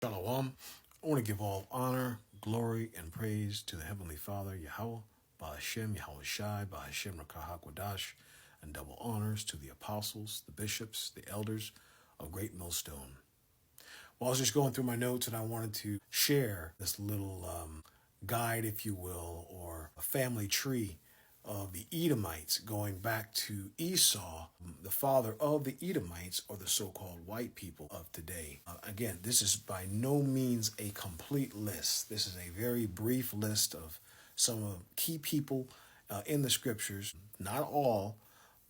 Shalom. I want to give all honor, glory, and praise to the Heavenly Father, Yahweh, Ba'ashem, Yahweh Shai, Ba'ashem Rakahakwadash, and double honors to the apostles, the bishops, the elders of Great Millstone. Well, I was just going through my notes and I wanted to share this little guide, if you will, or a family tree of the Edomites going back to Esau, the father of the Edomites, or the so-called white people of today. Again, this is by no means a complete list. This is a very brief list of some of key people in the scriptures, not all,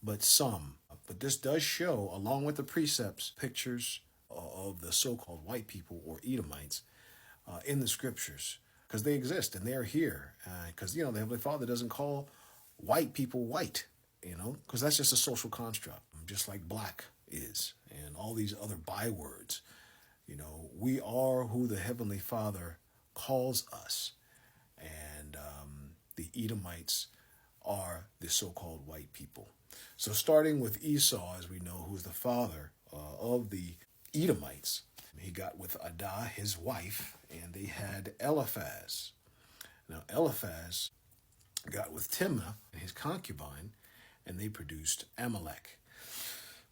but some. But this does show, along with the precepts, pictures of the so-called white people or Edomites in the scriptures, because they exist and they're here. Because the Heavenly Father doesn't call white people white, because that's just a social construct, just like black is, and all these other bywords. We are who the Heavenly Father calls us, and the Edomites are the so-called white people. So starting with Esau, as we know, who's the father of the Edomites, he got with Adah, his wife, and they had Eliphaz. Now Eliphaz got with Timnah, his concubine, and they produced Amalek.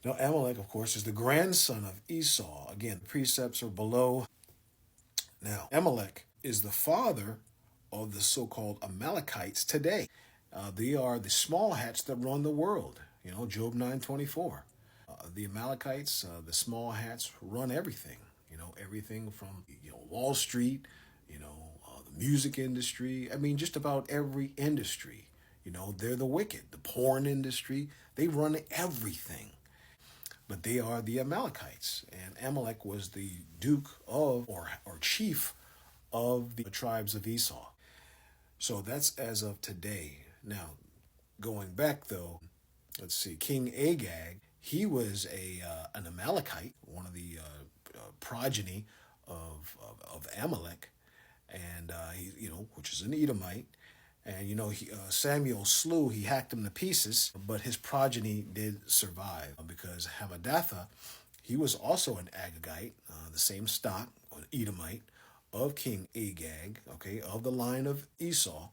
Now Amalek, of course, is the grandson of Esau. Again, the precepts are below. Now Amalek is the father of the so-called Amalekites today. They are the small hats that run the world. Job 9:24. The Amalekites, the small hats, run everything. Everything from Wall Street, the music industry. I mean, just about every industry. They're the wicked. The porn industry. They run everything. But they are the Amalekites, and Amalek was the duke of or chief of the tribes of Esau. So that's as of today. Now, going back though, let's see, King Agag, he was an Amalekite, one of the progeny of Amalek, and which is an Edomite. And Samuel he hacked him to pieces, but his progeny did survive because Hamadatha, he was also an Agagite, the same stock, an Edomite, of King Agag, okay, of the line of Esau.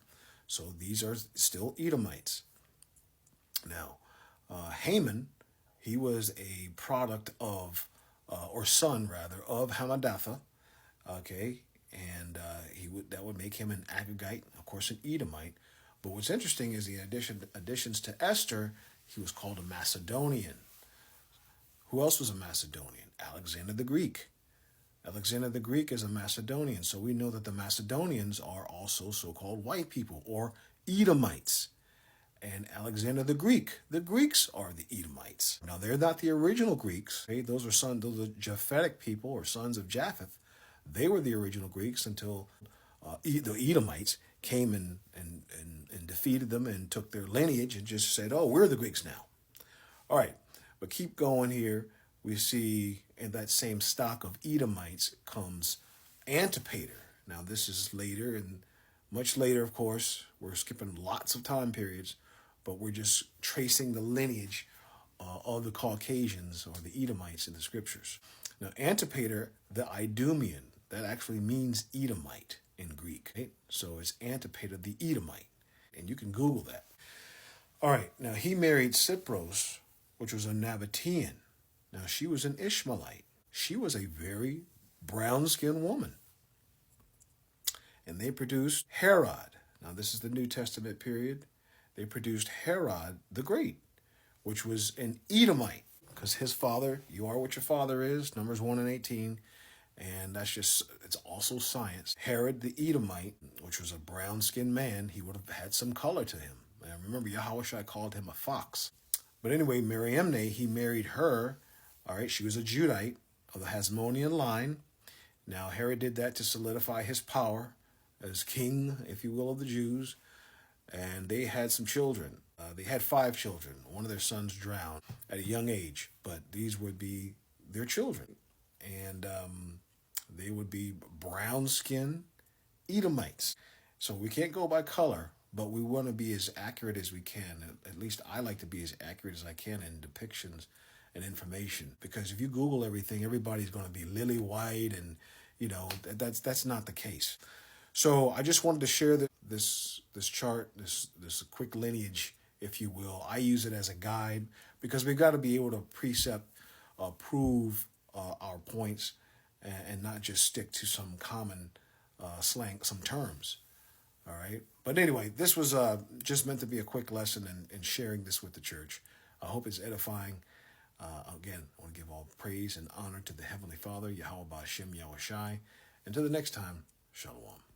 So these are still Edomites. Now, Haman, he was a product of, or son rather, of Hamadatha, okay, and that would make him an Agagite, of course, an Edomite. But what's interesting is the additions to Esther, he was called a Macedonian. Who else was a Macedonian? Alexander the Greek. Alexander the Greek is a Macedonian, so we know that the Macedonians are also so-called white people, or Edomites. And Alexander the Greeks are the Edomites. Now, they're not the original Greeks. Okay? Those are Japhetic people, or sons of Japheth. They were the original Greeks until the Edomites came and defeated them and took their lineage and just said, oh, we're the Greeks now. All right, but keep going here. We see in that same stock of Edomites comes Antipater. Now, this is later, and much later, of course. We're skipping lots of time periods, but we're just tracing the lineage of the Caucasians or the Edomites in the scriptures. Now, Antipater, the Idumean, that actually means Edomite in Greek. Right? So it's Antipater the Edomite, and you can Google that. All right, now he married Cypros, which was a Nabatean. Now, she was an Ishmaelite. She was a very brown-skinned woman. And they produced Herod. Now, this is the New Testament period. They produced Herod the Great, which was an Edomite, because his father, you are what your father is, Numbers 1:18, and it's also science. Herod the Edomite, which was a brown-skinned man, he would have had some color to him. And remember, Yahushua called him a fox. But anyway, Mariamne, he married her. All right, she was a Judite of the Hasmonean line. Now, Herod did that to solidify his power as king, if you will, of the Jews. And they had some children. They had 5 children. One of their sons drowned at a young age, but these would be their children. And they would be brown-skinned Edomites. So we can't go by color, but we want to be as accurate as we can. At least I like to be as accurate as I can in depictions and information. Because if you Google everything, everybody's going to be lily white and, That's not the case. So I just wanted to share this chart, this quick lineage, if you will. I use it as a guide because we've got to be able to prove our points, and not just stick to some common slang, some terms. All right. But anyway, this was just meant to be a quick lesson in sharing this with the church. I hope it's edifying. Again, I want to give all praise and honor to the Heavenly Father, Yahweh Ba'Shem Yahushai. Until the next time, Shalom.